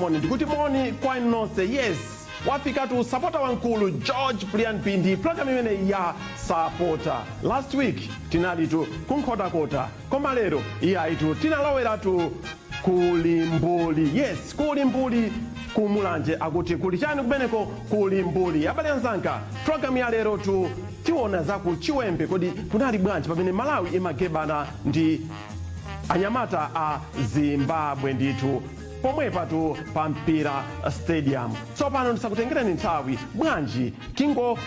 morning. Good morning, quite not say yes. Wafika tu Sapota wankulu George Brilian Pindi program imene ya Sapota. Last week tinali tu kunkhotakota koma lero iya itu tinalowera tu kulimbuli. Yes, kulimbuli kumulanje akuti kuli chani kumeneko kulimbuli. Abale anzanga program ya lero tu tiona za ku Chiwembe kodi kunali bwanji pamene Malawi imagebana ndi anyamata a Zimbabwe nditu pomwe patu pa mpira stadium. Tsopano ndisakutengereni nthawi bwanji kingo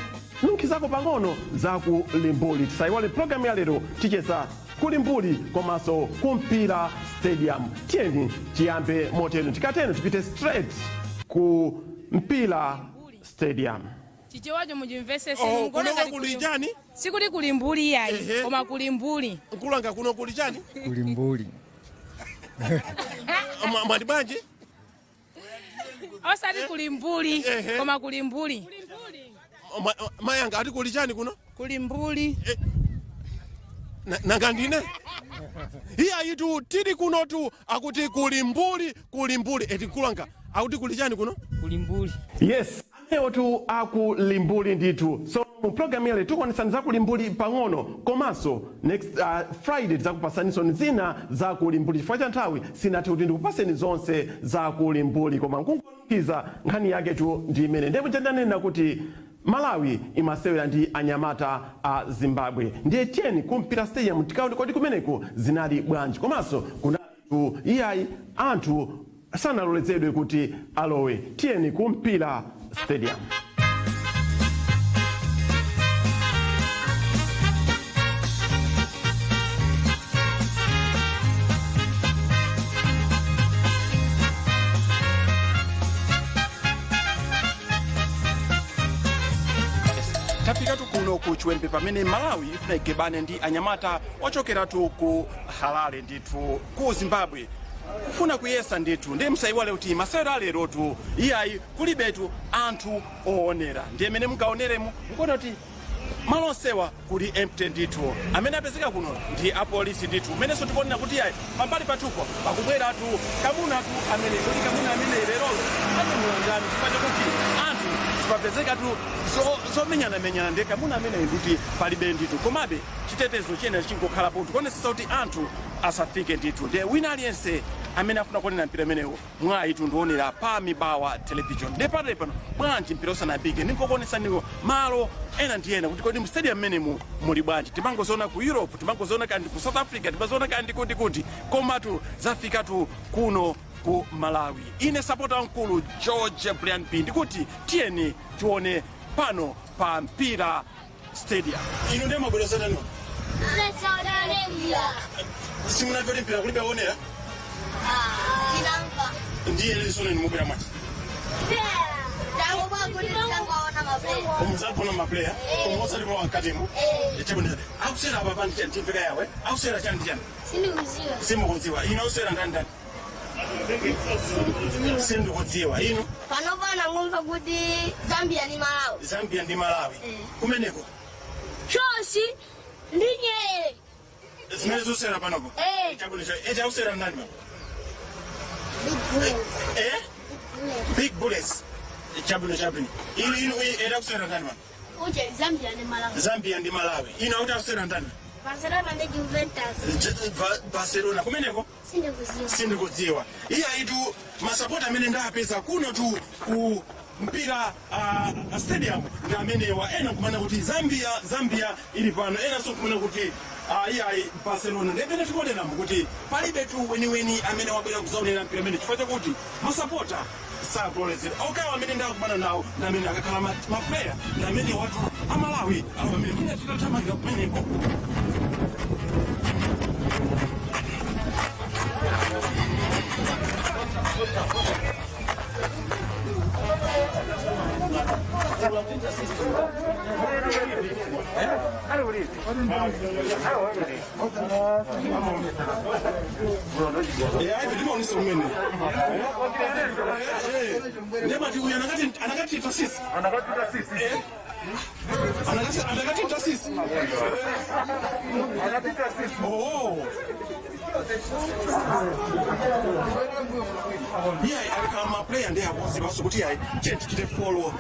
nunkhizako pang'ono za kulimbuli. Tisaiwale program ya lero ticheza kulimbuli komanso kumpira stadium. Tiyeni tiyambe moteno tikateno tipite straight ku mpira stadium. Chichewacho mujimvesese mungona ngati kulijani sikuli kulimbuli yayi koma kulimbuli nkulanga kuno kulijani kulimbuli mwadi banje osati kulimbuli koma kulimbuli mayanga ati kulijani kuno kulimbuli nangandine iya itu tili kuno tu akuti kulimbuli eti kulanga akuti kulijani kuno kulimbuli. Yes, leo tu akulimbuli nditu. So mu program yale tukuonesaniza kulimbuli pang'ono komanso next Friday zakupasaniso zina za kulimbuli. Chifukwa cha nthawi sinati kuti ndikupaseni zonse za kulimbuli koma nkunkukiza nkhani yake tu ndi imene. Ndipo chandanena kuti Malawi imasewera ndi anyamata a Zimbabwe. Ndiye tiyeni kumpira stadium tikaone kodi kumeneko zinali bwanji komanso kunali tu iyayi anthu sanalolezedwe kuti alowe. Tiyeni kumpira stadium. tapika kuno ku Chiwembe pamene Malawi ifuna igebane ndi anyamata ochokera tu ku Harare ndithu ku Zimbabwe kufuna kuyesa ndithu. Ndiye msaiwale kuti masewera lero tu iyayi kulibetu anthu oonera. Ndiye mene mukaoneremu mukona kuti malosewa kuli empty ndithu. Amene apezeka kuno ndi apolisi ndithu. Menenso tikuonera kuti iyayi pambali patupo pakubwera tu kamuna tu amene kuti kamuna amene lero anyamulangani chifukwa kuti anthu sipapezeka tu zomenyana ndiye kamuna amene kuti palibe ndithu. Komabe chitetezo chene chingokhalapo tikuonesesa kuti anthu asafike ndithu. Ndiye wina aliyense amene afuna kuonera mpira menewo mwayi tunduonera pa Mibawa television. Ndiye pano bwanji mpira usanapike ndinkokuonesaniwo malo ena ndi ena kuti kodi mu stadium menemu muli bwanji. Timangoziona ku Europe, timangoziona kandi ku South Africa, timangoziona kandi kuti komatu zafika tu kuno ku Malawi. Ine Sapota wankulu George Brilian Pindi kuti tiyeni tione pano pa mpira stadium. Ino ndiye mabwerezana no simunavyote mpira kulibe onera Dinampa. ndiye lisone ni mubira mati Tango ba kuli tango ona maplayer. Umuzakona maplayer umosa libo wankatemu echeboneza akusera abapandi chantiveka yawe akusera chandichana Sinikuziwa. simukuziwa ino usera ndani sindukuziwa ino Pano bana ngumva kuti Zambia ni Malawi. kumeneko Chosi ndinye. zimene zosera panopo chaboneza echa usera ndani Big bullets. Chabuneza. Ino era kusera ndani Uje Zambia ndi Malawi. Ino uta kusera ndani Barcelona ndi Juventus. Barcelona kumeneko sindikudziwa. Iya itu masapota amene ndapeza kuno tu ku mpira stadium ngamene wa ena kumana kuti Zambia ili pano ena so kumana kuti iyayi Barcelona ndepene tikonena kuti palibe tu weni amene wabwera kuzaonera mpira amene chifukwa chakuti masapota sakulolezera okawa amene ndakumana nawo namene akakhala maplayer namene watu amalawi awo amene kuna titatamanga kumeneko. Hivi ndimo nisomene. Ndema ti anakatita sisi. Anakatita sisi. Oh. Yeah, I become a player and they have also also kuti I change to the follow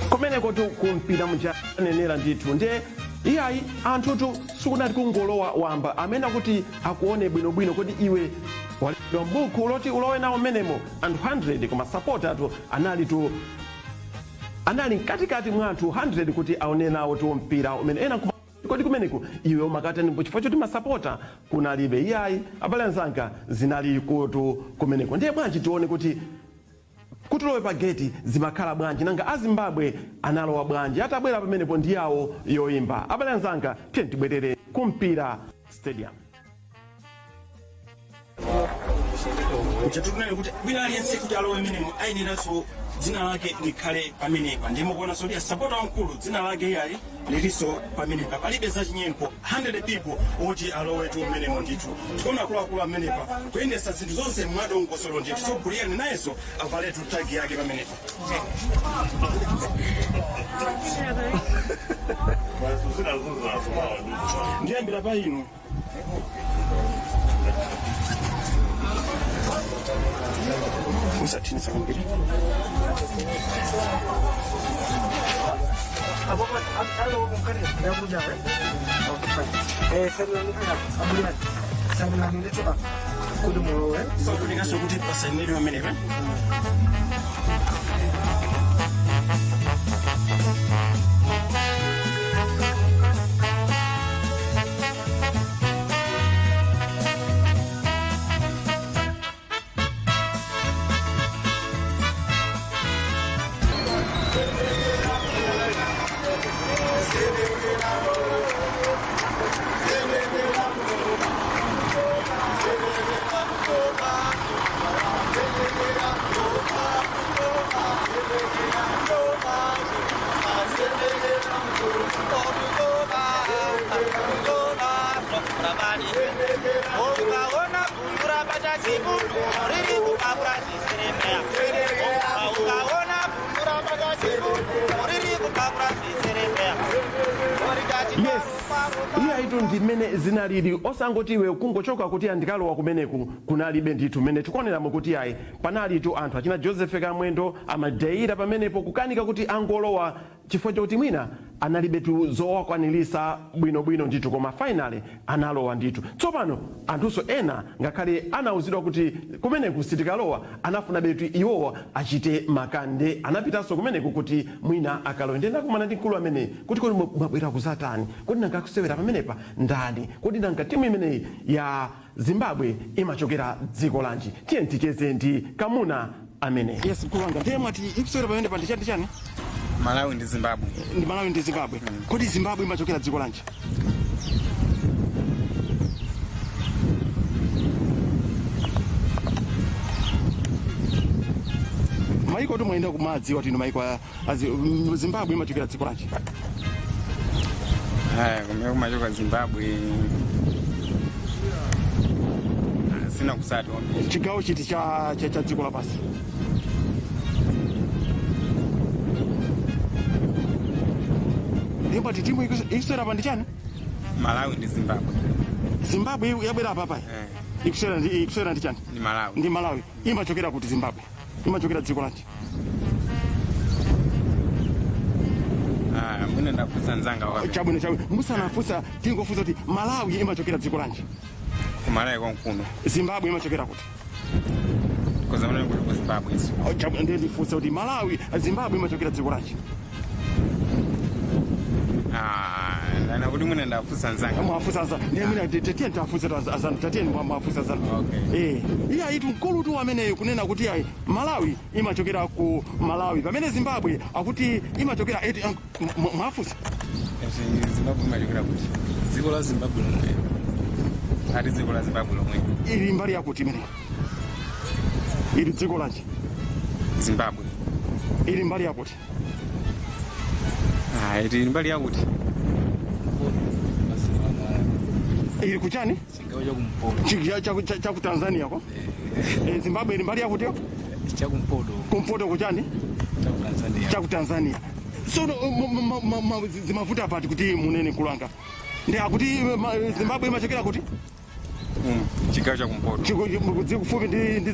kumeneko kumpira muchanenera ndithu nde iyayi anthutu sikunati kungolowa wamba amene akuti akuone bwinobwino kuti iwe walipidwa m'buku loti ulowe nawo mmenemo anthu 100 koma sapotatu anali mkatikati mwa anthu 100 kuti aone nawo mpira umene ena kodi kumeneku iwe umakatani chifukwa choti masapota kunalibe iyayi abale anzanga zinali kumeneko ndiye bwanji tione kuti kutilowe pa geti zimakhala bwanji nanga azimbabwe analowa bwanji atabwera pamenepo ndi yawo yoimba abale anzanga tiye tibwerere kumpira stadium. Chatukunali kuti wina aliyense kuti alowe menemo ayeneraso dzina lake likhale pamenepa ndimo kuona sodi Sapota wamkulu dzina lake iyayi liliso pamenepa palibe zachinyengo 100 people oti alowe tu menemo ndithu tikuona akuluakulu amenepa kuyendesa zinthu zonse mwadongosolo ndithu so Brilian nayenso avaletu tagi yake pamenepa. Ndiyambira pa inu usatini sakambiri sokunika sokuti pasaineri wamenepe ndimene zinalili osangoti iwe kungochoka kuti andikalowa kumeneku kunalibe ndithu mene tikuoneramo kuti ayi panalitu anthu achina Joseph Kamwendo amadeira pamenepo kukanika kuti angolowa chifukwa choti mwina analibetu zowakwanilisa bwinobwino ndithu koma finally analowa ndithu tsopano anthuso ena ngakhale anauzidwa kuti kumeneku sitikalowa anafuna betu iwowa achite makande anapitanso kumeneku kuti mwina akalowe ndena kumana ndi mkulu amene kuti kodi mwabwera kuzatani kodi nangakusewera pamenepa ndani kodi nanga timu imeneyi ya Zimbabwe imachokera dziko lanji tiye ticheze ndi kamuna amene yes mkulu wanga ndiye mwati ikusewera pamene pa ndichani chani Malawi ndi Zimbabwe. Ndi Malawi ndi Zimbabwe. Kodi Zimbabwe imachokera dziko lanji? Maiko to mwenda kumadzi wati no maiko Zimbabwe imachokera dziko lanji? Kumachokera Zimbabwe. Sina kusati ombi. Chigawo chiti cha dziko lapasi. But timu ikusera pa ndichani? Malawi ndi Zimbabwe. Zimbabwe yabwera apa apa. Ikusera ndichani? Ndi Malawi. Ndi Malawi. Imachokera kuti Zimbabwe. Imachokera dziko lanji. Mwina ndafusa nzanga wapi. Chabwino. Musanafusa tingofusa kuti Malawi imachokera dziko lanji. Kumalawi konkuno. Zimbabwe imachokera kuti. Koza mwana kuti Zimbabwe iso. Chabwino ndifusa kuti Malawi Zimbabwe imachokera dziko lanji. Ndana kuti mwina ndafusa nzanga. Mwafusa nzanga. Ndiye mwina tetiye ndafusa azana tetiye mwafusa azana. Okay. Iya itu mkulu tu amene kunena kuti ayi Malawi imachokera ku Malawi. Pamene Zimbabwe akuti imachokera mwafusa. Zimbabwe imachokera kuti. Dziko la Zimbabwe lomwe. Ati dziko la Zimbabwe lomwe. Ili mbali yakuti imene. Ili dziko lanji. Zimbabwe. Ili mbali yakuti. Iti mbali yakuti. Ili kuchani? Chigawo chakumpoto. Chaku Tanzania ko? Zimbabwe ili mbali ya kutio? Chakumpoto. Kumpoto kuchani? Chaku Tanzania. So zimavuta pati kuti munene kulanga. Ndi akuti Zimbabwe imachokera kuti? Chigawo chakumpoto. Kufupi ndi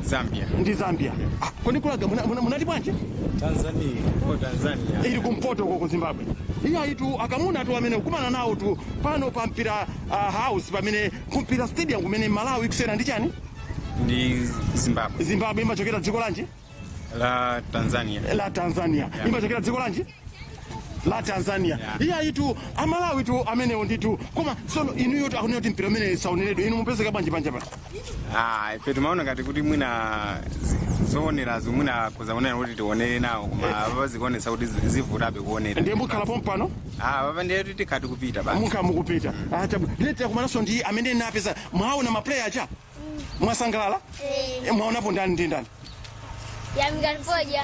Zambia. Ndi Zambia. Kodi kulanga munati bwanji? Tanzania. Ili kumpoto ku Zimbabwe. Iya itu akamuna tu amene kumana nawo tu pano pa mpira house pamene kumpira stadium kumene Malawi kusera ndi chani? Ndi Zimbabwe. Zimbabwe imachokera dziko lanji? La Tanzania. La Tanzania. Yeah. Imachokera dziko lanji? La Tanzania. Yeah. Iya itu Amalawi tu amene nditu koma sono inu yoto akunoti mpira amene sauneredo inu mupezeka bwanji panja pa? Ife tumaona ngati kuti mwina zoonera zimuna kuzaonera kuti tionere nawo koma vazikuonesa kuti zivutabe kuonera. Ndiye mukhala pompano? Papa ndiye kuti kati kupita basi. Mukupita. Chabu. Ndete kumanaso ndi amene napeza mwaona ma player acha? Mwasangalala? Mwaonapo ndani ndi ndani? Yamikani Poja.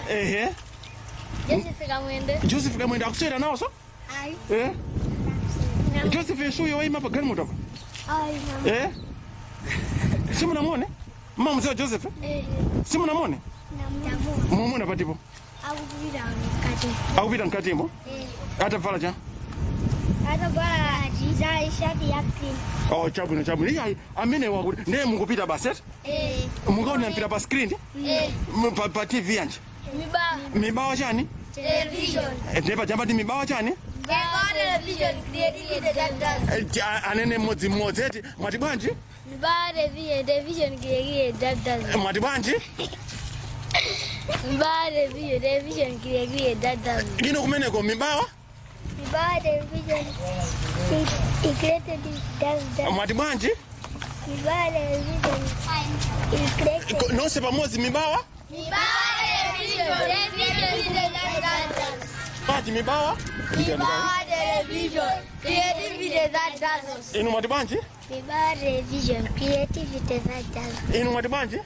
Joseph Kamwende akusera nawo so? Ayi. Joseph suyo waima pa gani moto? Ayi. Simu namone? Mama mzee Joseph? Simu namone? Mumuna patipo? Akupita mkatimbo? Atavala cha? Atavala shati ya green. Chabwino. Iya amene wakuti ndiye mukupita baset? Mukaona mpira pa screen? Pa TV yanje? Mibawa chani? Television. Ndiye jamba ndi Mibawa chani? Mibawa television created that. Anene modzi eti mwati bwanji? Mibawa television created that. Mwati bwanji? Mibawa television created that. Ino kumeneko Mibawa? Mibawa television created that. Mwati bwanji? Mibawa television created. Nonse pamodzi Mibawa? Mibawa television Bati Mibawa? Mibawa television creativity that does. Inu mwati bwanji? Mibawa television creativity that does. Inu mwati bwanji?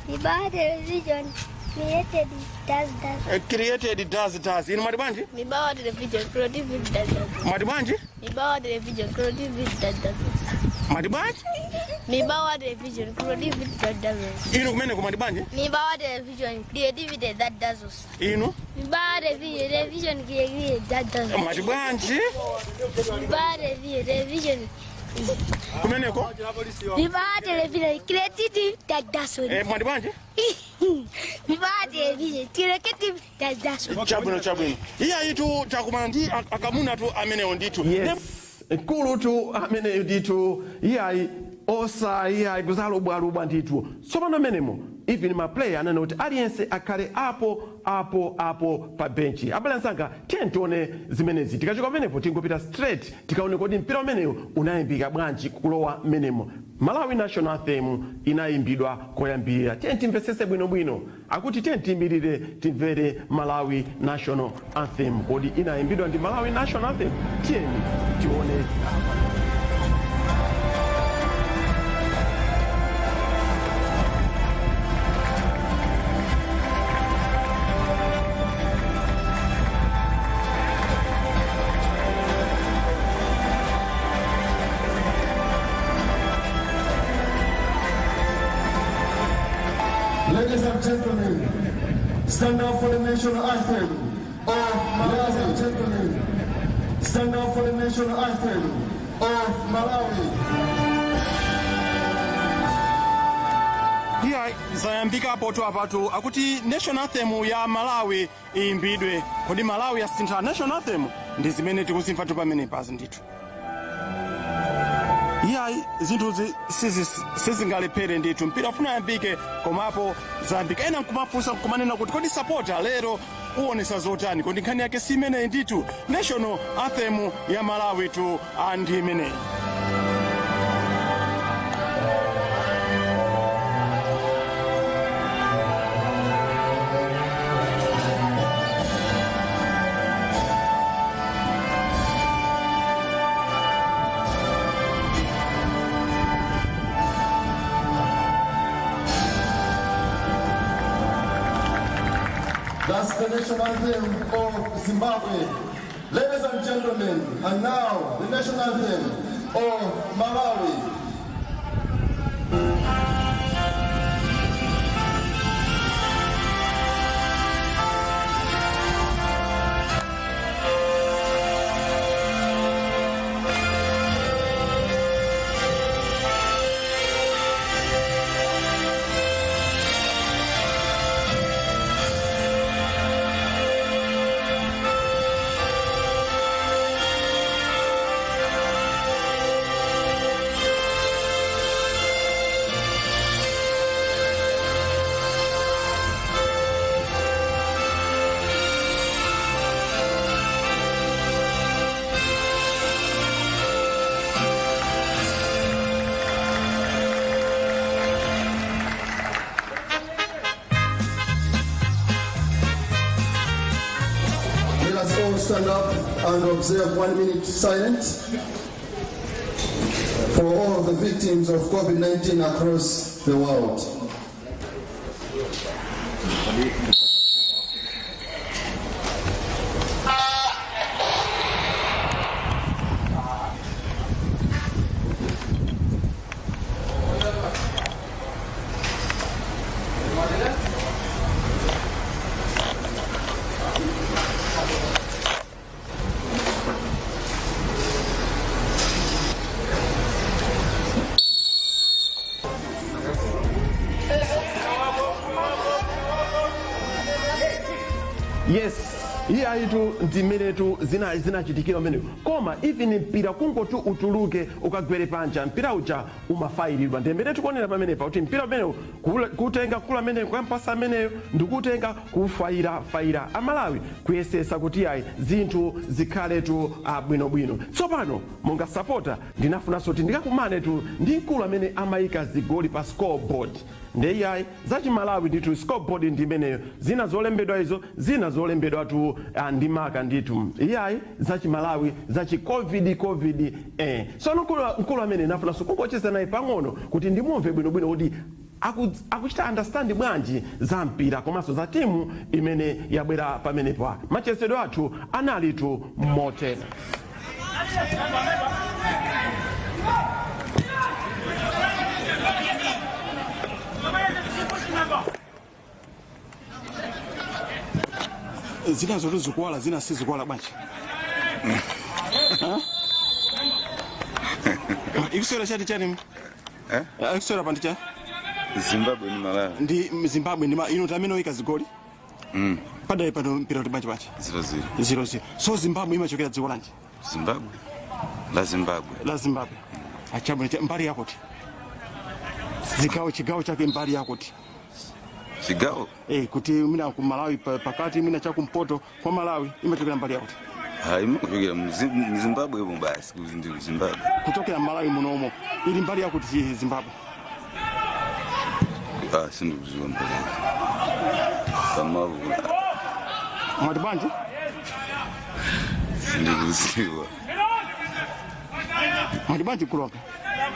Mibawa television created does. Inu mwati bwanji? Mibawa television creativity that does. Mwati bwanji? Mibawa television creativity that does. Mwati bwanji? Mibawa television creativity that does. Inu kumeneko mwati bwanji? Mibawa television creativity that does. Inu? Mibawa television creativity that does. Mwati bwanji? Mibawa television kumeneko? Mibawa television creativity that does. Mwati bwanji? Mibawa television creativity that does. Chabwino. Iya itu takumana ndi akamuna tu amenewo nditu. Yes. Kulu tu amene nditu iya osa iya kuzalo bwalubwa nditu. Sopano menemo even ma player anana kuti aliyense akhale apo pa benchi. Abale nsanga tione zimenezi. Tikachoka menepo tingopita straight tikaone kodi mpira umeneyo unayimbika bwanji kulowa menemo. Malawi National Anthem inayimbidwa koyambira. Timvesese bwino. Akuti timbirire timvere Malawi National Anthem. Kodi inayimbidwa ndi Malawi National Anthem. Tione. Ladies and gentlemen, stand up for the national anthem of Malawi. Ladies and gentlemen, stand up for the national anthem of Malawi. Iya zayambika apo tu apatu akuti national anthem ya Malawi iyimbidwe. Kodi Malawi yasintha national anthem ndi zimene tikuzimva tu pamene pazi ndithu. Iya zinthu sizingalephere ndithu mpira ufuna yambike komapo zayambika. Ena nkumafunsa nkumanena kuti kodi Sapota lero uonesa zotani kodi nkhani yake si imeneyi ndithu national anthem ya Malawi tu ndi imeneyi. That's the national anthem of Zimbabwe. Ladies and gentlemen, and now the national anthem of Malawi. Let us all stand up and observe 1 minute silence for all the victims of COVID-19 across the world. Yes, iye ayitu ndimenetu zinachitikira mene koma even mpira kungotu utuluke ukagwere panja mpira uja umafayiridwa ndembere tikuonera pamenepa kuti mpira umenewu kutenga kula ameneyo kuyampasa ameneyo ndikutenga kufayira amalawi kuyesesa kuti ayi zinthu zikhaletu bwinobwino. Tsopano monga Sapota ndinafunanso kuti ndikakumanetu ndi mkulu amene amayika zigoli pa scoreboard ndeyayi zachimalawi nditu scoreboard ndimeneyo zina zolembedwa izo zina zolembedwa tu ndimaka nditu iyayi zachimalawi zachi covid so mkulu amene nafunanso kungocheza naye pang'ono kuti ndimumve bwinobwino kuti akuchita understand bwanji za mpira komanso za timu imene yabwera pamenepa. Machesedwe athu analitu motere. Zina zote zikuwala zina si zikuwala bwanji. Ikusera chati chani? Ikusera pandicha? Zimbabwe ni Malawi. Ndi Zimbabwe ni ino tameno ika zigoli. Pada pano mpira kuti bwanji bwanji. 0-0. So Zimbabwe imachokera dziko lanji? Zimbabwe. La Zimbabwe. Achabu mbali yako ti. Chigawo chake mbali yako ti. Chigawo? Kuti mina ku Malawi pakati mina cha kumpoto kwa Malawi imachokera mbali yako ti. Imachokera Zimbabwe basi kuzindi Zimbabwe. Kutokera Malawi munomo ili mbali yako ti Zimbabwe. Sindikuziwa mbali. Kamavu. Mwati bwanji? Sindikuziwa. Mwati bwanji kuloka?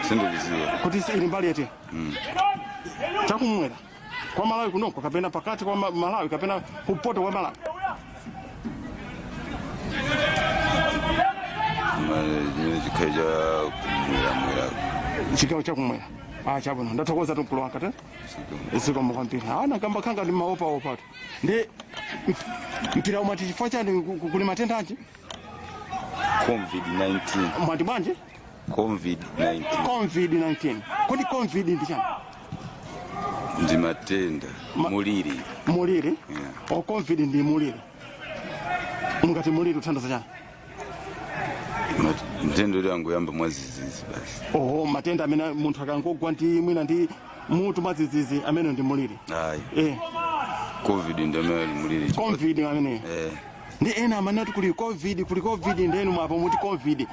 Sindikuziwa. Kuti ili mbali yati? Chakumwera. Kwa Malawi kunoko kapena pakati kwa Malawi kapena kupoto kwa Malawi. Chikaja kumwera. Chikawa chakumwera. Chabona ndatokoza mkulu wanga te. Isiko mwampira. Ana kamba kanga ndi maopa tu. Ndi mpira umati chifukwa chani kuli matenda anji? COVID-19. Mwati bwanji? COVID-19. Kodi COVID ndi chani? Ndi matenda. Muliri. Muliri? Yeah. COVID ndi muliri. Mungati muliri uthandaza chani? Matenda yangu yamba mwazizizi basi. Matenda amene munthu akangogwa ndi mwina ndi mutu mwazizizi amene ndi muliri. Ayi. COVID ndi amene muliri. COVID amene. Ndi ena amanati kuli COVID ndenu mwapo muti COVID.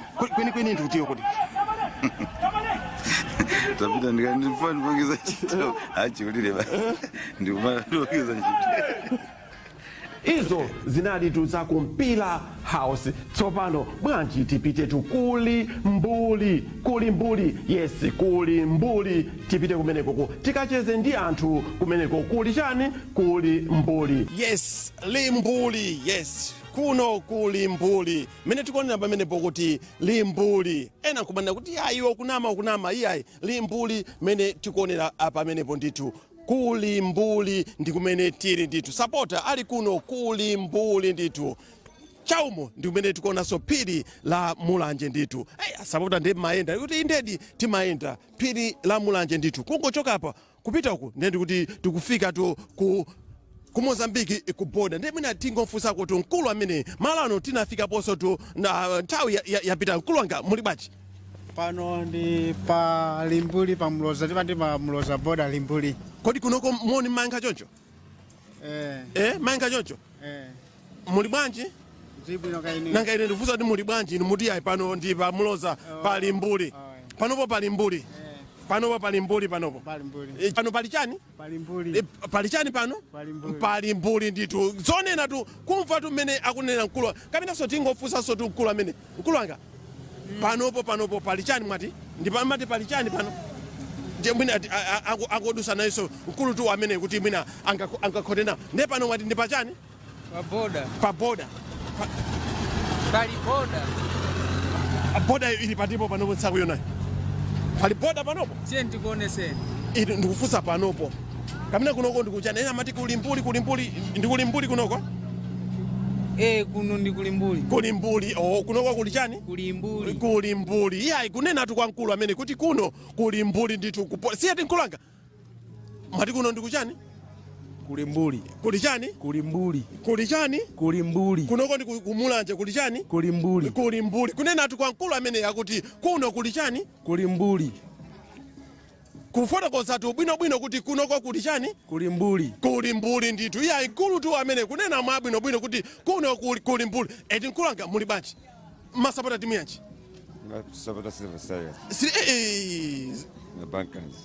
Kweni ndutiyo kuti. Tapita ndifani pongeza chito. Ulire basi. Ndikufana pongeza chito. Izo zinalitu za kumpira house. Tsopano bwanji tipite tu kuli mbuli. Yes, kuli mbuli tipite kumeneko tikacheze ndi anthu kumeneko kuli chani kuli mbuli. Yes, limbuli. Yes, kuno kuli mbuli mene tikuonera pamenepo kuti limbuli ena kumanena kuti iwo kunama iyayi limbuli mene tikuonera pamenepo ndithu kuli mbuli ndi kumene tili ndithu Sapota ali kuno kuli mbuli ndithu chaumo ndi kumene tikuonanso phiri la mulanje ndithu Sapota ndi mayenda kuti indedi timayenda phiri la mulanje ndithu kungochoka apa kupita uku ndi kuti tikufika tu ku Mozambique ku border ndi mina tingofunsa kuti mkulu amene malano tinafika poso tu na nthawi yapita mkulu wanga muli bwanji pano ndi pa limbuli pa mloza tipati pa mloza border limbuli kodi kunoko moni manga choncho manga choncho muli bwanji zibwino kaini nanga ine ndifunsa kuti muli bwanji inu muti ayi pano ndi pa mloza pa limbuli panopo pa limbuli panopo pali mbuli panopo pano pali chani pali chani pano pali mbuli ndithu zonena tu kumva tu mmene akunena mkulu kapenanso tingofunsanso tu mkulu amene mkulu wanga panopo pali chani mwati ndipamati pali chani pano ndiye mwina akodusa nayenso mkulu tu amene kuti mwina angakhote nawo ndiye pano mwati ndi pa chani pa boda pali boda boda ili patipo panopo nsakuyonayo pali boda panopo tiye ndikuoneseni ine ndikufunsa panopo kamene kunoko ndikuchani ena amati kulimbuli ndikulimbuli kunoko kuno ndi kulimbuli kunoko kuli chani kulimbuli iyayi kunena tu kwa mkulu amene kuti kuno kulimbuli ndithu siyeti mkulu anga mwati kuno ndikuchani kulimbuli kuli chani kuli chani kunoko ndi kumulanje kuli chani kulimbuli kunena tu kwa mkulu amene akuti kuno kuli chani kulimbuli kufotokoza tu bwinobwino kuti kunoko kuli chani kulimbuli ndithu iyayi mkulu tu amene kunena mwa bwinobwino kuti kuno kulimbuli eti mkulu anga muli bwanji Masapota timu yanji Sapota Silver Stars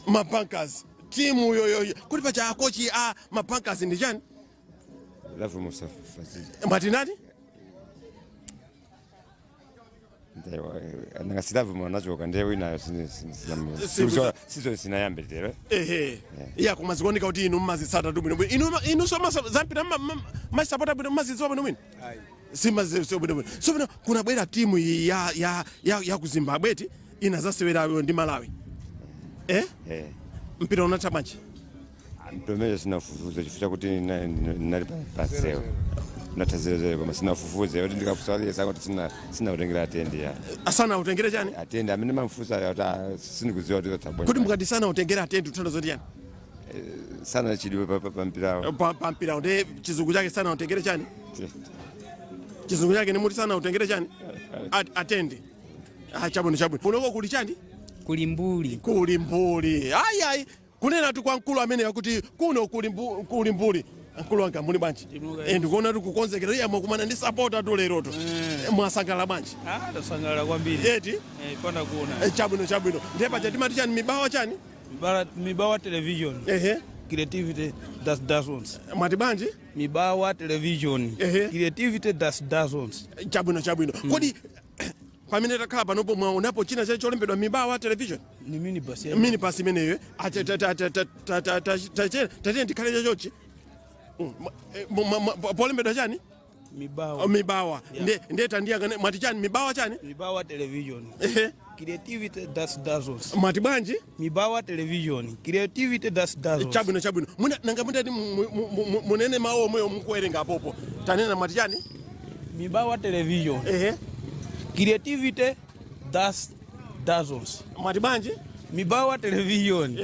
mabankers timu yoyo kuti pacha akochi mabankers ndi chani Love Mustafa Fazil mwati nati nanga silavu mwanachoka ndiye wina sinayambe tero iya kumazikuoneka kuti inu mmazitsata tu bwinobwino inu so zampita masapota bwino mmazidziwa bwinobwino simazisiwa bwinobwino so bwino kunabwera timu ya ku Zimbabwe inazasewera ndi Malawi mpira unatha bwanji mpira sinafufuza chifukwa kuti nali paseo natazere koma sinafufuze kuti ndikafusalie sanga kuti sina utengera atende ya asana utengere chani atende amene mamfusa yata sinikuziwa kuti tabona kuti mukati sana utengera atende utanda zoti yani sana chidwe pampirawo pampirawo ndi chizungu chake sana utengere chani chizungu chake ni muti sana utengere chani atende chabwino kunoko kuli chani kulimbuli ayi kunena tu kwa mkulu amene yakuti kuno kulimbuli mkulu wanga muli bwanji ndikuona tu kukonzekera iya mwakumana ndi Sapota tu leroto mwasangala bwanji tasangala kwambiri eti panda kuona chabwino ndiye pacha timati chani Mibawa chani Mibawa television creativity dozens mwati bwanji Mibawa television creativity dozens chabwino kodi pamene takhala panopo mwaonapo china chacho cholembedwa Mibawa television ni mini pass imeneyo tatene ndikhale chachochi polembedwa chani Mibawa ndiye tandiyangane mwati chani Mibawa chani Mibawa television creativity dozens mwati bwanji Mibawa television creativity dozens chabwino nanga mundati munene mawu omweyo mukuwerenga apopo tanena mwati chani Mibawa television creativity dozens mwati bwanji Mibawa television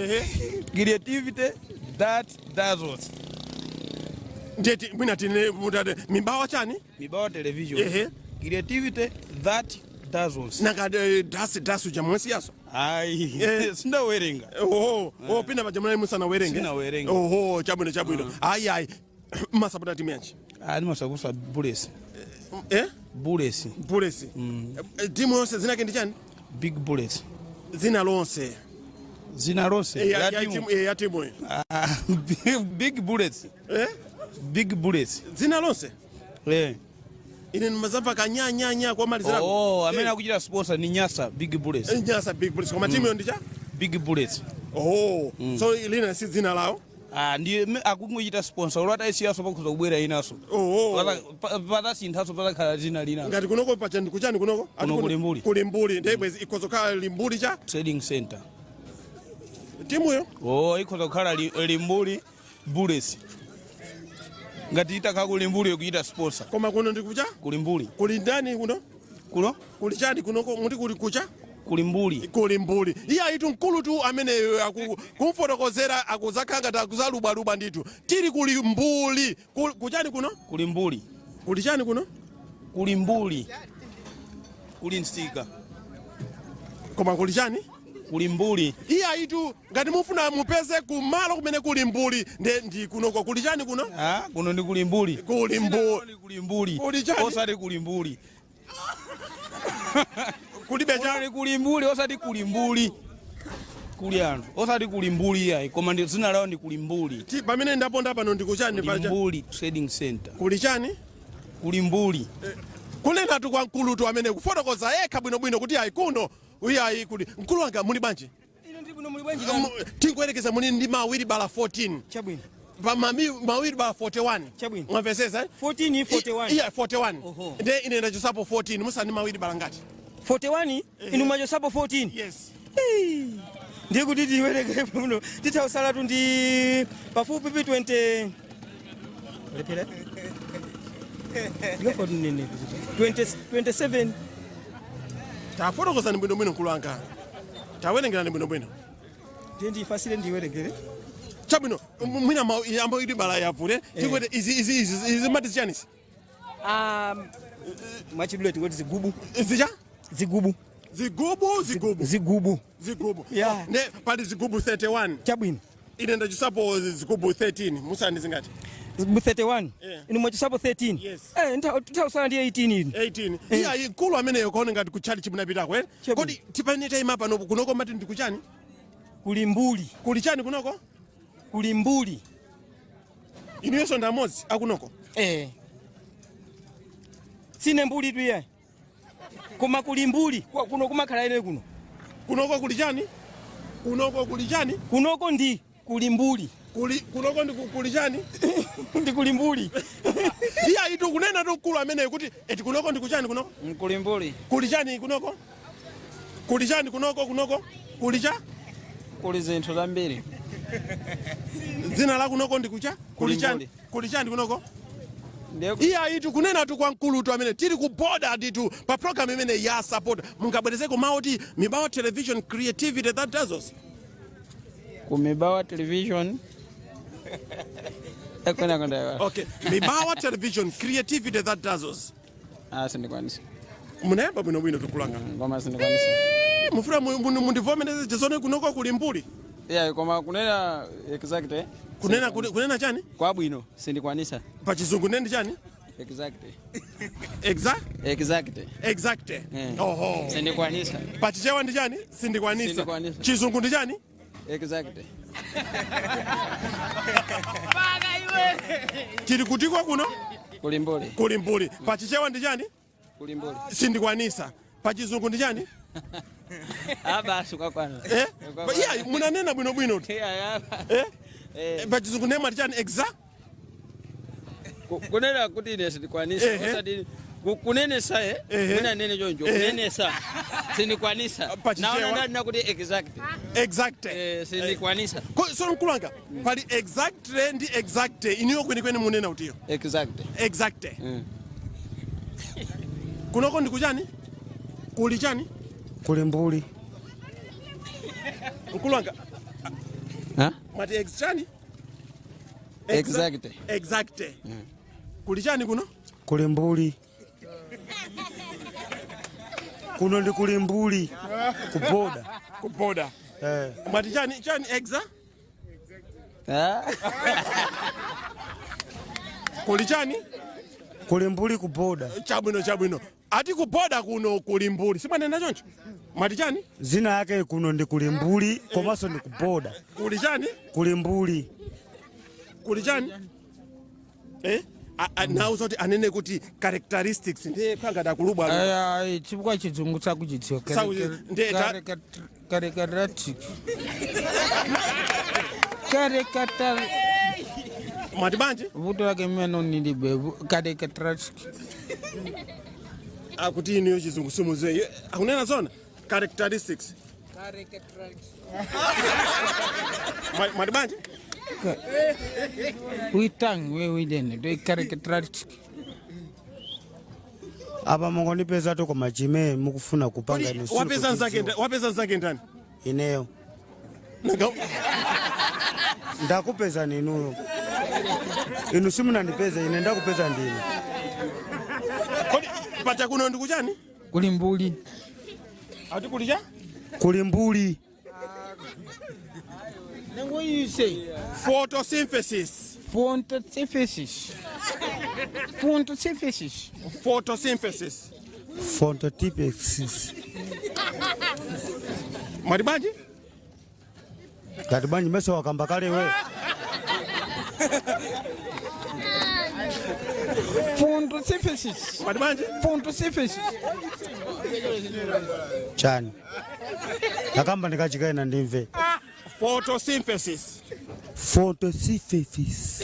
creativity dozens ndeti mwina tine mutate Mibawa chani Mibawa television creativity dozens nanga dasu jamwesi yaso sina werenga pina pajamuna musana werenge sina werenga chabwino ayi Masapota timu yanji masakusa bulesi bulesi timu yonse zinake ndi chani big bullets zina lonse ya timu big bullets big bullets zina lonse ine nimazamva kanyanya kwa malizira amene akuchita sponsor ni Nyasa big bullets koma timu yo ndicha big bullets so ilina si zina lao ndiye akungochita sponsor olwata isiyaso pakhoza kubwera inaso patasinthaso patakhala dzina linaso ngati kunoko pacha ndikuchani kunoko Kuno kulimbuli. kulimbuli ndebwezi ikozokhala limbuli cha trading center timuyo ikhoza kukhala limbuli bullets ngati itakhala kulimbuli yokuchita sponsor koma kuno ndikucha kulimbuli kuli ndani kuno kuno kuli chani kunoko muti kuli kucha kulimbuli iye aitu mkulu tu amene kumfotokozera akuzakhala ngati akuzalubaluba ndithu tili kulimbuli kuchani kuno kulimbuli kuli chani kuno kulimbuli kuli msika koma kuli chani kulimbuli iye aitu ngati mufuna mupeze kumalo kumene kulimbuli ndi kunoko kuli chani kuno kuno ndi kulimbuli kulimbuli kuli chani osati kulimbuli kulibe chani kulimbuli osati kulimbuli kuli anthu osati kulimbuli yayi koma ndi dzina lawo ndi kulimbuli pamene ndaponda pano ndikuchani kulimbuli trading center kuli chani kulimbuli kunenatu kwa mkulutu amene kufotokoza yekha bwinobwino kuti ayi kuno uyayi kuti mkulu wanga muli bwanji tinkuyerekeza muli ndi mawiri bala 14 chabwino pa mawiri bala 41 chabwino mwamvesesa 14 41 iya 41 nde ine ndachosapo 14 musani mawiri bala ngati 41 inu mwachosapo 14 yes ndiye kuti tiwerekere muno titausalatu ndi pafupi 20 lepera 27 tafotokozani bwinobwino mkulu wanga tawerengerani bwinobwino ndiye ndiyifasire ndiyiwerekere chabwino mwina mawiri bala yavule tikuti izi mati zichanisi mwachidule tingoti zigubu zicha zigubu yeah. Ne pali zigubu 31 chabwino ine ndachisapo zigubu 13 musani zingati zigubu 31 inu mwachisapo 13 yes ntausala ndi 18 iya ikulu amene yokone ngati kuchali chimunapitako kodi tipaneta ima pano kunoko mati ndikuchani kulimbuli kuli chani kunoko kulimbuli inu yeso ndamozi akunoko sine mbuli tu iye koma kulimbuli kuno kumakhala ine kunoko kuli chani kunoko ndi kulimbuli kunoko ndi kuli chani ndi kulimbuli iya itu kunena tu mkulu amene kuti eti kunoko ndi kuchani kunoko kulimbuli kuli chani kunoko kuli cha kuli zinthu zambiri dzina la kunoko ndi kucha kuli chani kunoko iya itu kunena tu kwa mkulu tu amene tili kuboda atitu pa program imene ya Sapota mungabwerezeko mauti Mibawa television creativity that does us ku Mibawa television okay Mibawa television creativity that does us sindikwanisa munayamba bwinobwino tukulanga ngoma sindikwanisa mufuna mundivomereze chizone kunoko kulimbuli koma kunena exactly kunena chani kwa bwino sindikwanisa pa chizungu nendi chani exactly oho sindikwanisa pa chichewa ndi chani sindikwanisa chizungu ndi chani exactly chili kutiko kuno kulimbuli pa chichewa ndi chani kulimbuli sindikwanisa pa chizungu ndi chani basi kwakwana iya munanena bwinobwino pa chizungu nema ndi chani kunena kuti ine sindikwanisa osati kunenesa mwina nene choncho kunenesa sindikwanisa naona ndina kuti exact sindikwanisa so mkulanga pali exactly ndi exacte iniyo kwenikweni munena utiyo exact kunoko ndi kuchani kuli chani kulimbuli mkulanga mati chani exact kuli chani kuno kulimbuli kuno ndi kulimbuli kuboda mati chani kuli chani kulimbuli kuboda chabwino ati kuboda kuno kulimbuli simwanena choncho mati chani zina yake kuno ndi kulimbuli komanso ndi kuboda kuli chani kulimbuli kuli chani nawo zoti anene kuti characteristics ndiye panga dakulubwa chifukwa chizungu chakuchidziwa Caricatratic. Caricatal. Matibanje? Vuto lake meno nilibe. Caricatratic. Akuti ino chizungu simuze. Akunena zona? Characteristics. Caricatratic. Matibanje? We tongue we then. They caricatratic. Apa mungonipeza to koma chime mukufuna kupanga ni suru. Wapeza nzake ndani? Ineyo. Ndakupeza ninuyo. Inu simunandipeza ine ndakupeza ndini. Kodi pacha kuno ndikuchani? Kulimbuli. Ati kulija? Kulimbuli. Then what you say? Photosynthesis. Photosynthesis. Photosynthesis. Photosynthesis. Photosynthesis. Maribanji? Katibanji mesa wakamba kale we. Photosynthesis. Maribanji? Photosynthesis. Chani. Nakamba nikachikae na ndimve. Photosynthesis. Photosynthesis.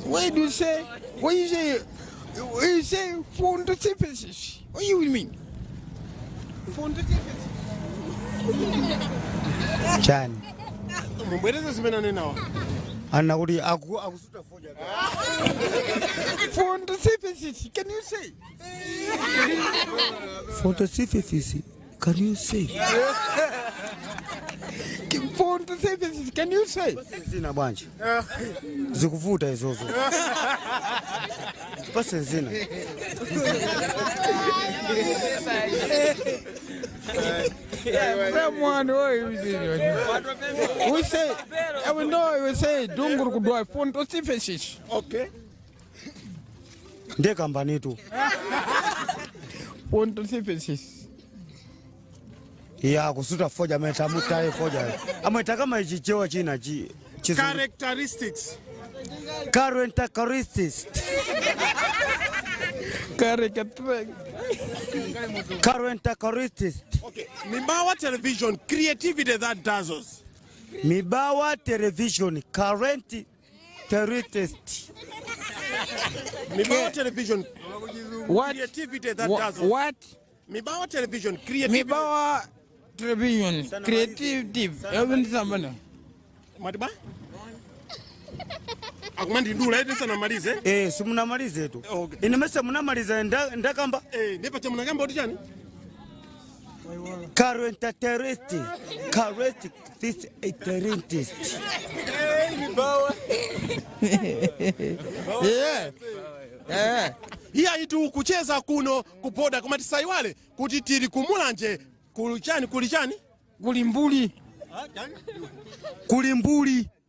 What do you say? What you say? What you say? Photosynthesis. What do you mean? Photosynthesis. Chani. Mbwereze zimena nenawa. Ana kuri akusuta foja. Photosynthesis. Can you say? Photosynthesis. Can you say? Photosynthesis. Can you say? Zina bwanje. Zikuvuta izozo. Pase zina. We say, we know we say, dungur kudwa photosynthesis. Okay. Ndiye kambani tu. Photosynthesis. Ya kusuta foja meta mutaye foja. Ameta kama ichichewa china Characteristics. Characteristics. Characteristics. Okay. Mibawa television, creativity that dazzles. Mibawa television, current characteristics. Mibawa television, What? creativity that dazzles. What? Mibawa television, creativity. Mibawa television, creative. Even somebody. Matiba? Akumandi ndula eti sana malize. Simuna malize tu. Okay. Inimesa muna malize ndakamba. Ndepa cha munagamba oti chani? Current characteristics. Characteristics. Mibawa. Yeah. Hiya itu kucheza kuno kupoda kumati saiwale kuti tiri kumulanje kulichani Kulimbuli.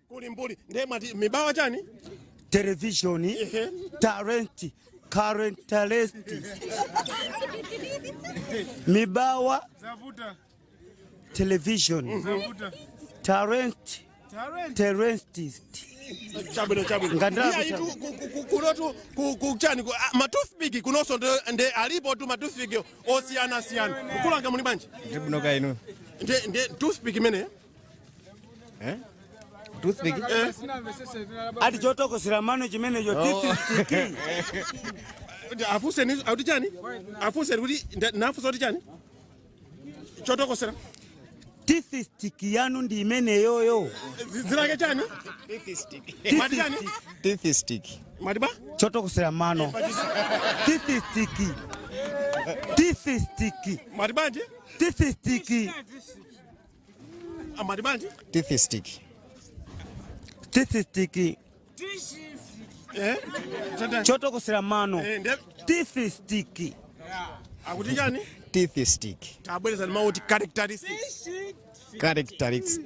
Kulimbuli ndemati Mibawa chani Television talent characteristics. Mibawa television talent characteristics. Chabino. Hiya itu kunotu kuchani matufiki kunoso nde alipo tu matufiki osiana. Kulanga muli banje? Ndibunoka inu. Nde toothpick mene? Toothpick? Ati chotoko siramano chimene yo toothpick. Afuse ni auti chani? Afuse kuti nafusa auti chani? Chotoko sira? Toothpick yanu ndi imene yoyo. Zilake chani? Mati chani? Toothpick. Matiba? Chotoko siramano. Toothpick. Matibanje? Toothpick. Matibanje? Toothpick. Chotoko siramano. Toothpick. Akuti chani? Toothpick. Tabweleza ni mauti characteristics. Characteristics.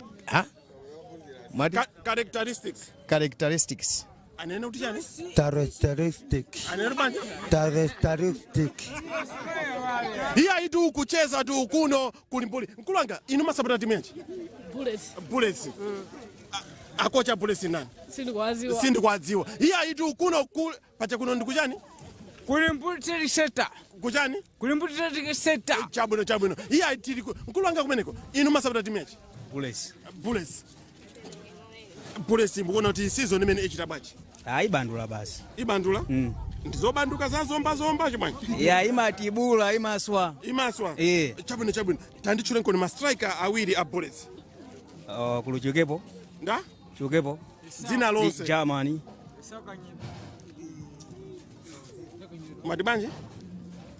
Anene kuti chani? Characteristics. Anene banje? Characteristics. Hiya itu kucheza tu kuno kulimbuli. Nkulanga inu masapota timu yanchi? Bullets. Akocha Bullets nani? Sindikwadziwa. Hiya itu kuno pacha kuno ndikuchani? kuli mbuli teliseta kuchani kuli mbuli teliseta chabwino iya tili mkulu wanga kumeneko inu masapota timechi bulesi mbukona kuti season imene ichita bwachi ibandula basi ibandula ndizobanduka zazomba chimwanji ya imatibula imaswa chabwino tanditchule nkoni ma striker awiri a bulesi kuluchukepo nda chukepo dzina lonse Germany matibanji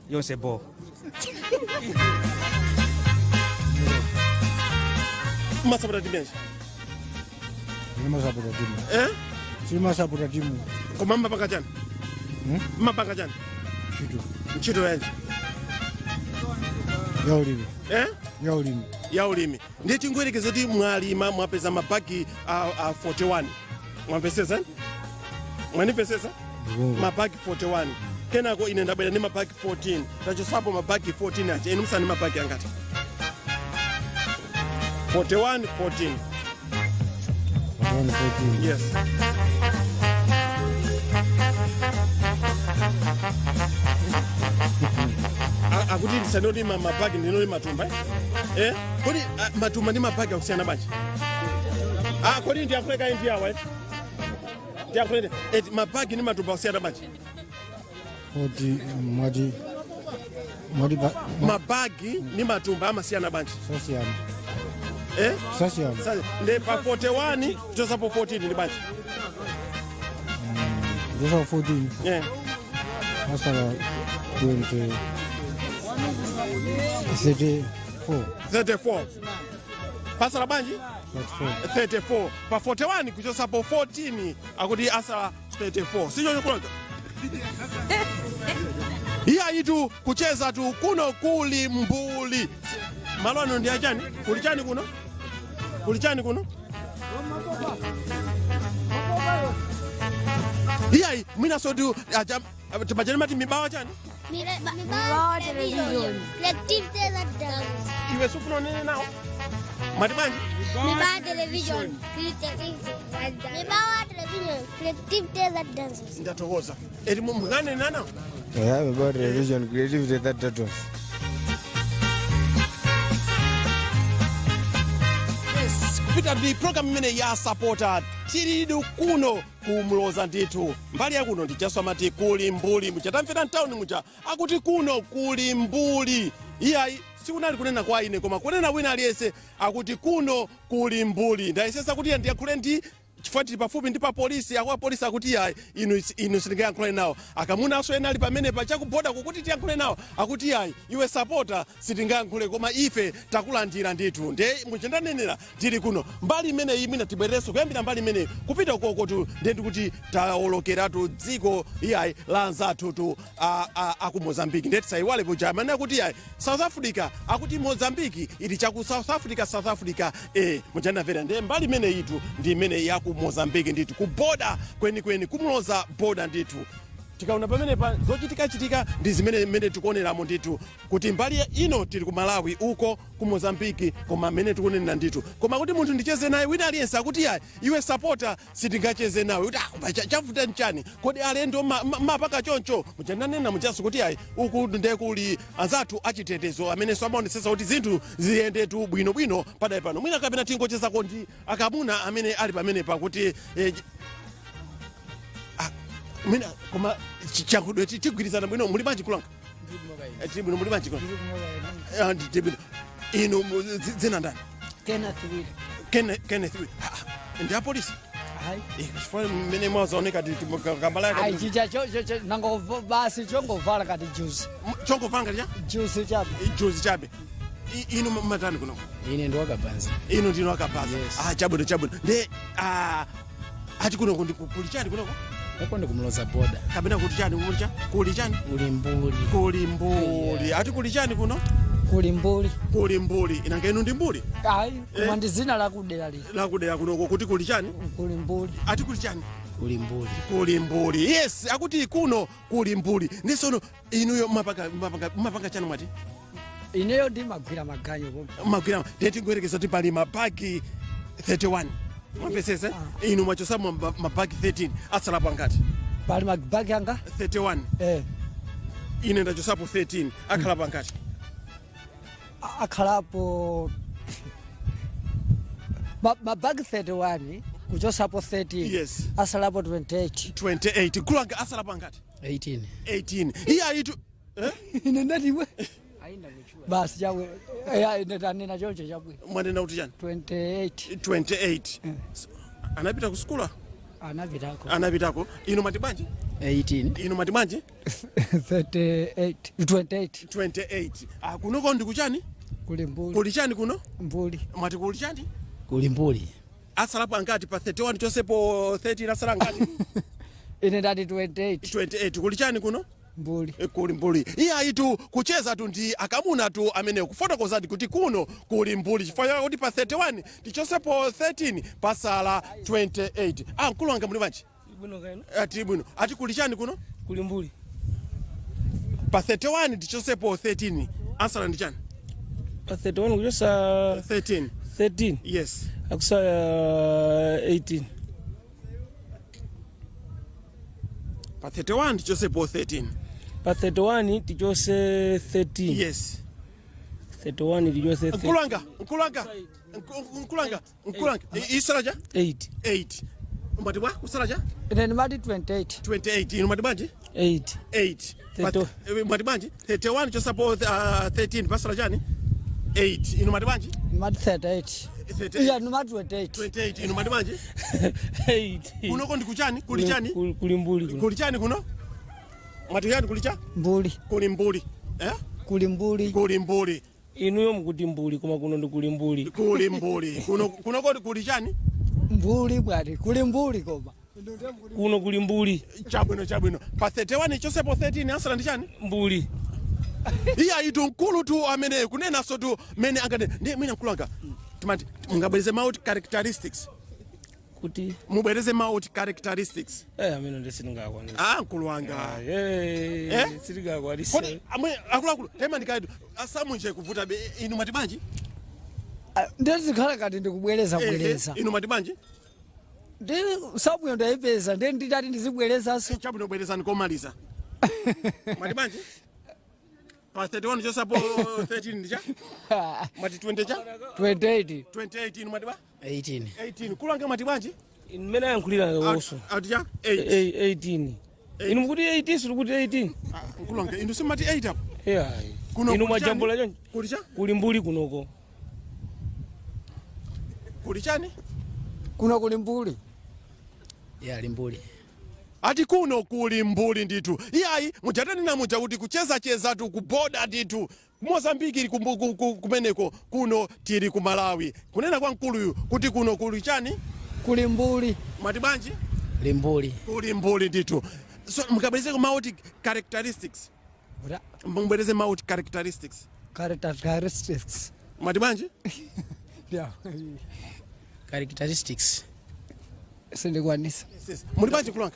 yonse bo masapota timechi simasapota timu koma mmapanga chani mmapanga chani ntchito yanji yaulimi ndiye tingoyerekeza kuti mwalima mwapeza mabagi a 41 mwamvesesa mwanimvesesa mabagi 41 kenako ine ndabwera ndi mabagi 14 tachosapo mabagi 14 acha inu musani mabagi angati 41 14 yes akuti ndisanolima mabagi ndinolima matumba kodi matumba ndi mabagi akusiyana bwanji kodi ndiyakuleka indi awa ndiyakuleka mabagi ndi matumba akusiyana bwanji mabagi ndi matumba amasiyana bwanji nde pa 41 chosapo 14 ndi bwanji chosapo 14 masala 20 34 pasala bwanji 34 pa 41 kuchosapo 14 akuti asala 34 sichochokulonga iya itu kucheza tu kuno kuli mbuli malo ano ndi achani kulichani kuno iyayi mwinaso tu timajani mati mibawa chani Mibawa television. Collective that dance. iwe sufuna nene nawo mati bwanji Mibawa television. Mibawa television. Collective that dances. ndatokoza eti mungane nana Mibawa television creative that dances. kupita ndi program imene ya Sapota tili kuno kumloza ndithu mbali yakuno ndichaswa mati kuli mbuli muchatamvera mtawuni mucha akuti kuno kuli mbuli iyayi sikunali kunena kwa ine koma kunena wina aliyese akuti kuno kuli mbuli ndayesesa kuti ndiyankhule ndi chifukwa tili pafupi ndi pa polisi akwa polisi akuti yayi inu sitingayankhule nawo akamunanso ena ali pamene pachakuboda kukuti tiyankhule nawo akuti yayi iwe Sapota sitingayankhule koma ife takulandira ndithu nde muchendanenera tili kuno mbali imene imene tibwererenso kuyambira mbali imene kupita ukokotu ndendi kuti taolokeratu dziko iyayi la anzathu tu aku Mozambique ndeti sayiwale pojamani akuti yayi South Africa akuti Mozambique ili chaku South Africa muchandamvera nde mbali imene itu ndi imene yaku Mozambique ndithu kuboda kweni kumloza boda ndithu tikaona pamene pa zochitika ndi zimene tikuoneramo ndithu kuti mbali ino tili ku Malawi uko ku Mozambique koma amene tikunena ndithu koma kuti munthu ndicheze naye wina aliyense akuti yayi iwe Sapota sitingacheze nawe kuti chavuta nchani kodi alendo mapaka choncho muchananena muchaso kuti yayi uku nde kuli anzathu achitetezo amene amaonesesa kuti zinthu ziyendetu bwinobwino padali pano mwina kapena tingochezako ndi akamuna amene ali pamene pakuti mina koma chankudwe tigwirizana bwino muli banji kulanga tibwino muli banji kulanga tibwino ino dzina ndani Kenneth ndi apolisi chifukwa mmene mwazaoneka kambala ai chichacho nango basi chongovala kati juice chongovala kati juice chabe ino matani kuno ine ndo wakabanza ino ndino wakabanza chabwino nde ati kuno kulichani kuno eko ndikumloza boda kapena kuti chani kulichani kuli mbuli ati kulichani kuno kuli mbuli inanga inu ndi mbuli ai koma ndi zina lakudera kunoko kuti kulichani kuli mbuli ati kulichani kuli mbuli yes akuti kuno kuli mbuli ndisono inuyo mapanga chani mwati ineyo ndi magwira maganyo magwira ndeti ngoyerekeza kuti pali mabagi 31 mwapesese inu mwachosamo mabagi 13 atsalapo angati pali mabagi anga 31 ine ndachosapo 13 akhala pangati akhalapo mabagi 31 kuchosapo 13 yes asalapo 28 kulanga asala pangati 18 iya itu ine ndatiwe basi chawe ndanena choncho chabwino mwanena kuti chani 28 anapita ku skula anapitako ino matibanji 18 ino matibanji 28 kunoko ndi kuchani kuli chani kuno mbuli mati kuli chani kuli mbuli asalapo angati pa 31 chosepo 30 asala ngati ine ndati 28 kuli chani kuno mbuli kuli mbuli iya itu kucheza tu ndi akamuna tu amene kufotokozati kuti kuno kuli mbuli chifukwa kuti pa 31 tichosepo 13 pasala 28 mkulu wanga muli banji bwino kaino ati bwino ati kuli chani kuno kuli mbuli pa 31 tichosepo 13 asala ndi chani pa 31 kuchosa 13 yes akusaya 18 pa 31 tichosepo 13 pa 31 tichose 13 yes 31 tichose 13 nkulanga isalaja 8 mbati bwa kusalaja ine mati 28 ino mati banji 8 mati banji 31 chosapo 13 pasala chani 8 ino mati banji mati 38 iya numati 28 ino mati banji 8 kunoko ndi kuchani kuli chani kuli mbuli kuli chani kuno mati yani kuli cha mbuli kuli mbuli kuli mbuli inuyo mkuti mbuli koma kuno ndi kuli mbuli kuno kuli chani mbuli bwati kuli mbuli koma kuno kuli mbuli chabwino pa 31 chosepo 13 asala ndi chani mbuli iya itu mkulu tu amene kunena so tu mene angane ndi mwina mkulanga timati mungabweze mount characteristics kuti mubwereze mount characteristics amene ndisingakwanisa mkulu wanga singakwanisa kodi akulu tema ndikaitu asamunje kuvuta inu matibanji ndezikhala kati ndikubwereza inu matibanji ndi sabwino ndayipeza ndi nditati ndizibwerezaso chabwino bwerezani komaliza matibanji pa 31 chosapo 13 ndicha mati 20 cha 28 inu matiba 18 kulanga matibanji mmene yankhulira wonso ati cha 18 inu mukuti 18 suli kuti 18 kulanga inu simati 8 apo inu mwajambula chonchi kuli cha kuli mbuli kunoko kuli chani kuno kuli mbuli limbuli ati kuno kuli mbuli nditu iyayi mujatani na muja kuti kucheza tu kuboda nditu Mozambiki kumeneko kuno tiri ku Malawi kunena kwa mkuluyu kuti kuno kuli chani kuli mbuli matibanji limbuli kuli mbuli nditu so mukabweze ku mount characteristics mbwereze mount characteristics matibanji characteristics sindikwanisa muli banji kulanga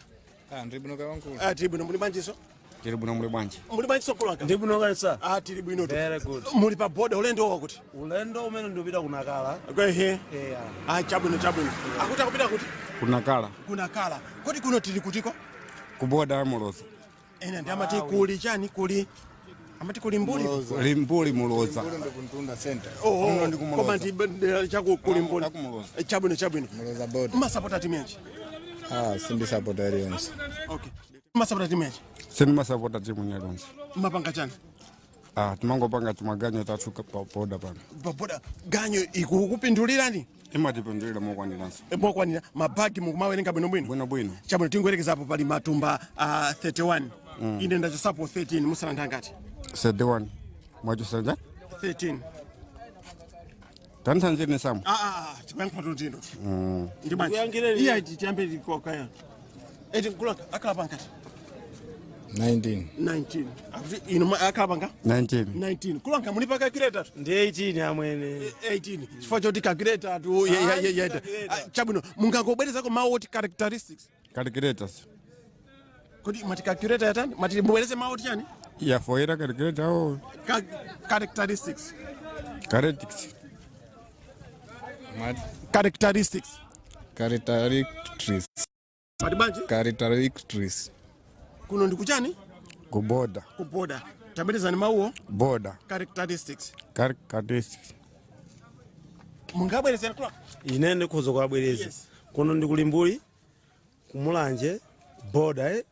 ndibwino kawankulu tibwino muli banji so tilibwino muli banji so kulanga ndibwino kanisa tilibwino very good muli pa boda ulendo wakuti ulendo umene ndipita kunakala chabwino akuti akupita kuti kunakala kodi kuno tili kutiko kuboda muloza ene ndi amati kuli chani kuli amati kuli mbuli muloza ndikuntunda center koma ndi chaku kuli mbuli chabwino muloza boda masapota timenji sindi sapota aliyonse masapota timenji sindi masapota timu nyalonse mapanga chani timangopanga timaganyo tatsuka pa boda pano boda ganyo ikukupindulirani imatipindulira mokwanira mabagi mukumawerenga bwinobwino chabwino tingoyerekezapo pali matumba 31 ine ndachosapo 13 musalanda ngati 31 mwachosanja 13 tantanjeni samu tikuyankha tutino ndi bwanji iya tiyambe likokaya eti mkulanga akhala pangati 19 ino akhala panga 19 kulanga muli pa calculator ndi 18 amwene 18 chifukwa choti calculator tu chabwino mungangobwerezako mount characteristics kodi mati calculator yatani mati mubwereze mount chani yafoira calculator characteristics characteristics mati banji characteristics kuno ndi kuchani Kuboda. Kuboda. Tabeleza ni mauo? Boda. Characteristics. Characteristics. Mungabwereza nkula? Ine ndikhoza kwabwereza. Kuno ndi kulimbuli, kumulanje, boda,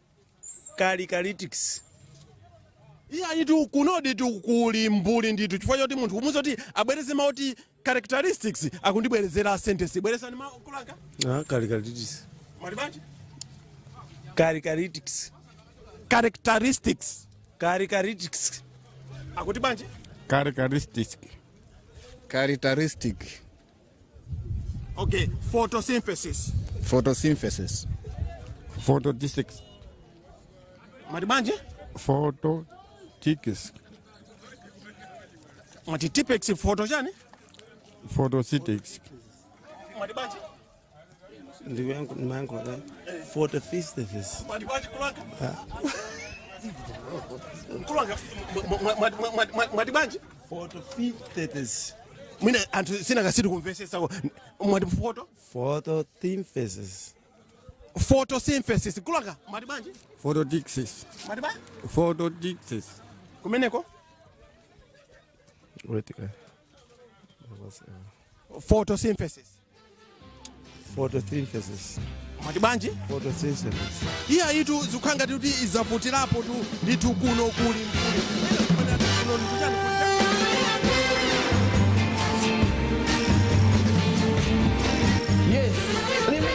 characteristics. Iya itu kunodi tu kulimbuli nditu chifukwa choti munthu kumuza kuti abwereze mauti characteristics akundibwerezera sentence bwereza ni kulanga? Characteristics. Malibanji? Characteristics. Characteristics. Characteristics. Akuti banji? Characteristics. Characteristic. Okay, photosynthesis. Photosynthesis. Photosynthesis. Malibanji? Photosynthesis. Mati typex photo jani? Photosynthesis. Malibanji? Ndiyangu photosynthesis. Malibanji kulanga? Kulanga madibanji? Photosynthesis. Mwina anthu sina kasiti kumvesesa mwadi photo? Photosynthesis. Photosynthesis. Kulanga madibanji? Photosynthesis. Madiba? Photosynthesis. Kumeneko? Photosynthesis. Photosynthesis. Madibanji? Photosynthesis. Iya itu zikanga kuti izavutirapo tu nditu kuno kuli yes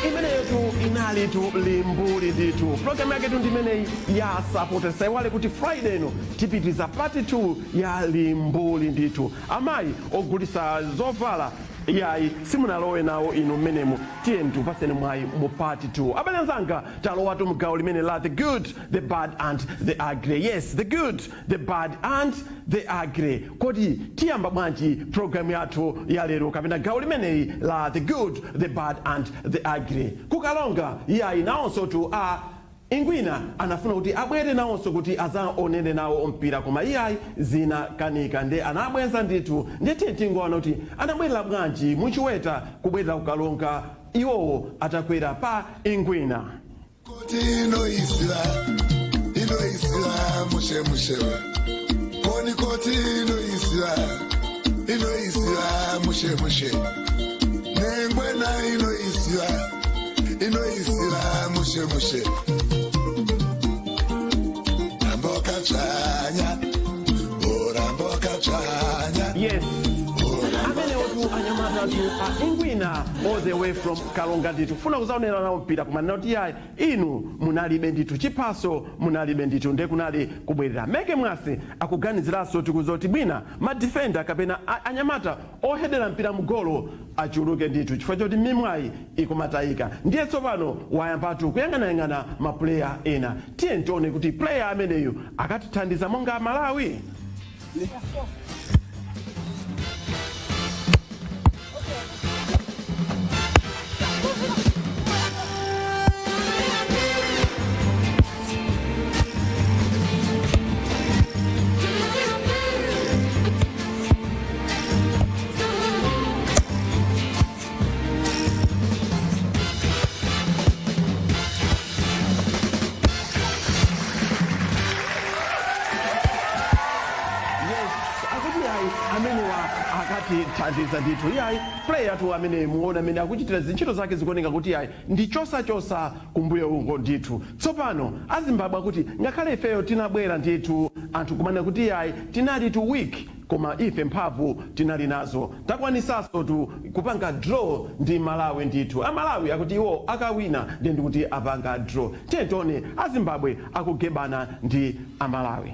imeneyo tu inali tu limbuli nditu program yake tu ndimene ya Sapota saiwale kuti Friday no tipitiza part 2 ya limbuli nditu amayi ogulisa zovala yayi simunalowe nawo inu mmenemu tiye tupaseni mwayi mu part 2 abale anzanga talowa tu mgawo limene la the good the bad and the ugly. Yes, the good the bad and the ugly. Kodi tiyamba bwanji program yathu ya lero kapena gawo limeneyi la the good the bad and the ugly kukalonga yayi nawonso tu ingwina anafuna kuti abwere nawonso kuti azaonene nawo mpira koma iyayi zina kanika nde anabweza nditu ndete tingoona kuti anabwerera bwanji muchiweta kubwerera kukalonga iwowo atakwera pa ingwina Koti inoisira mushe Koni koti inoisira mushe Nengwena inoisira mushe Yes. Amene otu anyamata tu ingwina all the way from kalonga nditu funa kuzaonera nawo mpira koma noti yayi inu munalibe nditu chipaso munalibe nditu nde kunali kubwerera meke mwasi akuganiziranso tikuzoti bwina madefender kapena anyamata ohedera mpira mugolo achuluke nditu chifukwa choti mimwayi ikumatayika ndiye tsopano wayambatu kuyang'anayang'ana mapuleya ena tiye tione kuti player ameneyu akatithandiza monga Malawi. Thandiza nditu yayi player tu amene muona amene akuchitira zintchito zake zikuoneka kuti yayi ndi chosa kumbuyo ungo nditu tsopano azimbabwe kuti ngakhale ifeyo tinabwera nditu anthu kumana kuti yayi tinali tu weak koma ife mphamvu tinali nazo takwanisaso tu kupanga draw ndi Malawi nditu Amalawi akuti iwo akawina ndi ndikuti apanga draw tentone azimbabwe akugebana ndi Amalawi.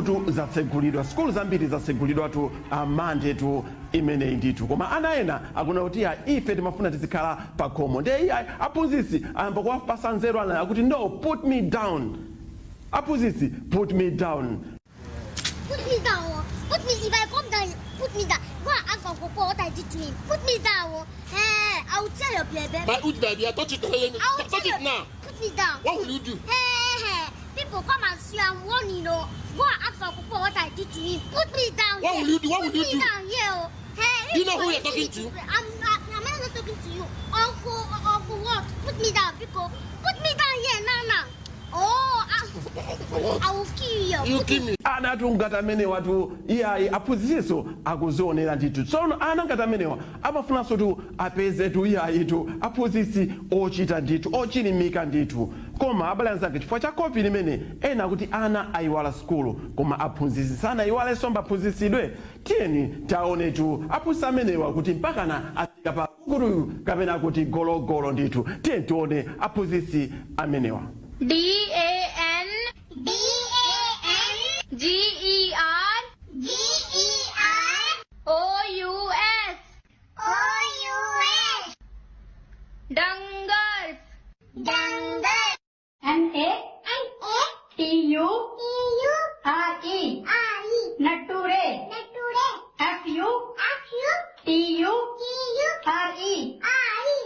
Tu zatsegulidwa skulu zambiri zatsegulidwa tu amande tu imeneyi nditu koma ana ena akuna kuti ife timafuna tizikhala pakhomo nde iye aphunzitsi ayamba kuwapasa nzeru ana akuti no put me down aphunzitsi put me down if I come down put me down Go and ask Uncle Paul what I did to him. Put me down. Hey, I will tell your baby. My old baby, I touch it. Touch it now. Put me down. What will you do? Hey, people come and see I'm one, you know. Go and ask Uncle Paul what I did to him. Put me down. What will you do? What will you do? Put me down here. Hey, do you know who you're talking to? I'm not talking to you. Uncle what? Put me down, people. Put me down here, now. Oh, I will kill you. You kill me. Anatungata mene watu iya aphunziso akuzionera ndithu tsono anangata menewa amafunanso tu apeze tu iya itu aphunzisi ochita ndithu ochilimika ndithu koma abale anzake chifukwa cha covid imene ena kuti ana ayiwala skulu koma aphunzisi sana iwalenso mbaphunzisidwe tiyeni taone tu aphunzisi amenewa kuti mpakana afika pa kukuru kapena kuti gologolo ndithu tiyeni tione aphunzisi amenewa. DAN GER OUS Dungers NATURE Nature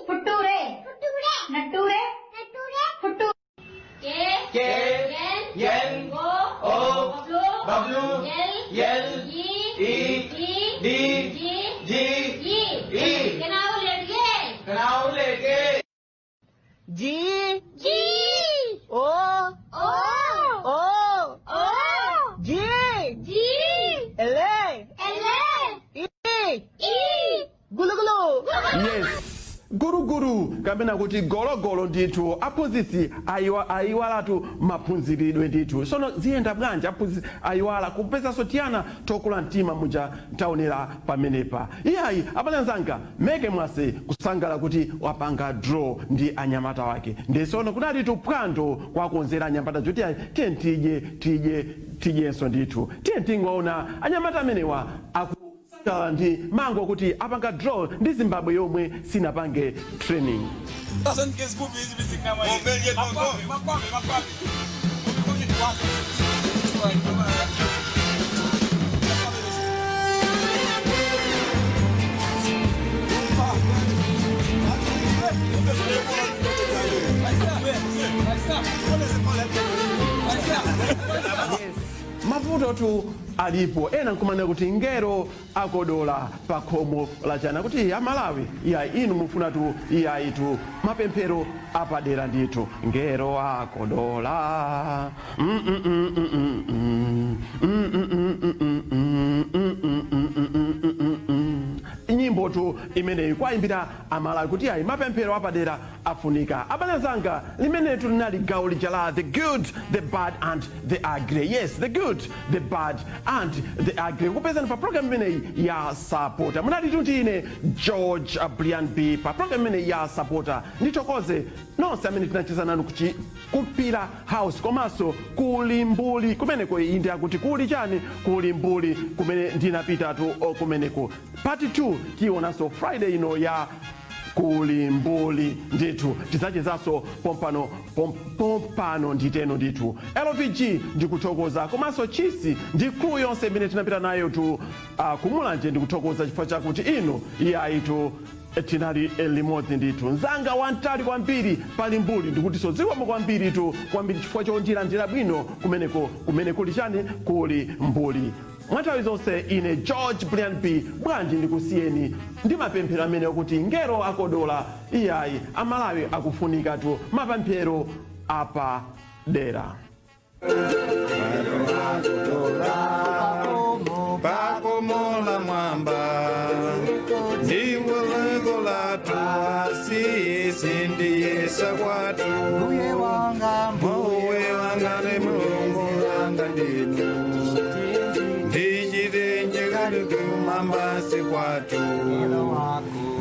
FUTURE Future Nature Future Yes, guru kapena kuti gologolo ndithu aphunzisi ayiwalatu maphunziridwe ndithu sono ziyenda bwanji aphunzisi ayiwala kupezaso tiyana tokula mtima muja taonera pamenepa iyayi abalanzanga meke mwase kusangala kuti wapanga draw ndi anyamata wake ndesono kunali tuphwando kwakonzera anyamata kuti tijenso ndithu tingoona anyamata amenewa ndi mango kuti apanga draw ndi Zimbabwe yomwe sinapange training. Mavuto tu alipo ena nkumana kuti ngero akodola pakhomo la chana kuti amalawi iya inu mufuna tu iya itu mapemphero apadera ndithu ngero akodola nyimbo tu imeneyi kwaimbira amalawi kuti ayi mapemphero apadera afunika abalazanga limene tu linali gawo lijala the good the bad and the ugly. Yes, the good the bad and the ugly kupezani pa program imeneyi ya Sapota munali tuntine George Brilian B pa program imeneyi ya Sapota nditokoze nonse amene tinacheza nanu kumpira house komanso kulimbuli kumeneko inde akuti kuli chani kulimbuli kumene ndinapita tu kumeneko part 2 tionanso Friday ino ya kulimbuli ndithu tizachezaso pompano nditeno ndithu LVG ndikuthokoza komanso chisi ndi crew yonse imene tinapita nayo tu kumulanje ndikuthokoza chifukwa chakuti ino iyayitu tinali limodzi ndithu nzanga wantali kwambiri palimbuli ndikuti sodziwamo kwambiri tu kwambiri chifukwa chonjira bwino kumene kuli chani kuli mbuli mwanthawi zonse ine George Brilian B bwanji ndikusiyeni ndi mapemphero amene akuti ngero akodola iyayi amalawi akufunika tu mapemphero apa dera pakomola mwamba ndiwe lengo latu asisindiyesa kwatu mbuye wanga ne mulungu wanga ndinu ndichitenje kali kumambasi kwatu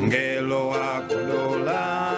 ngelo wakodola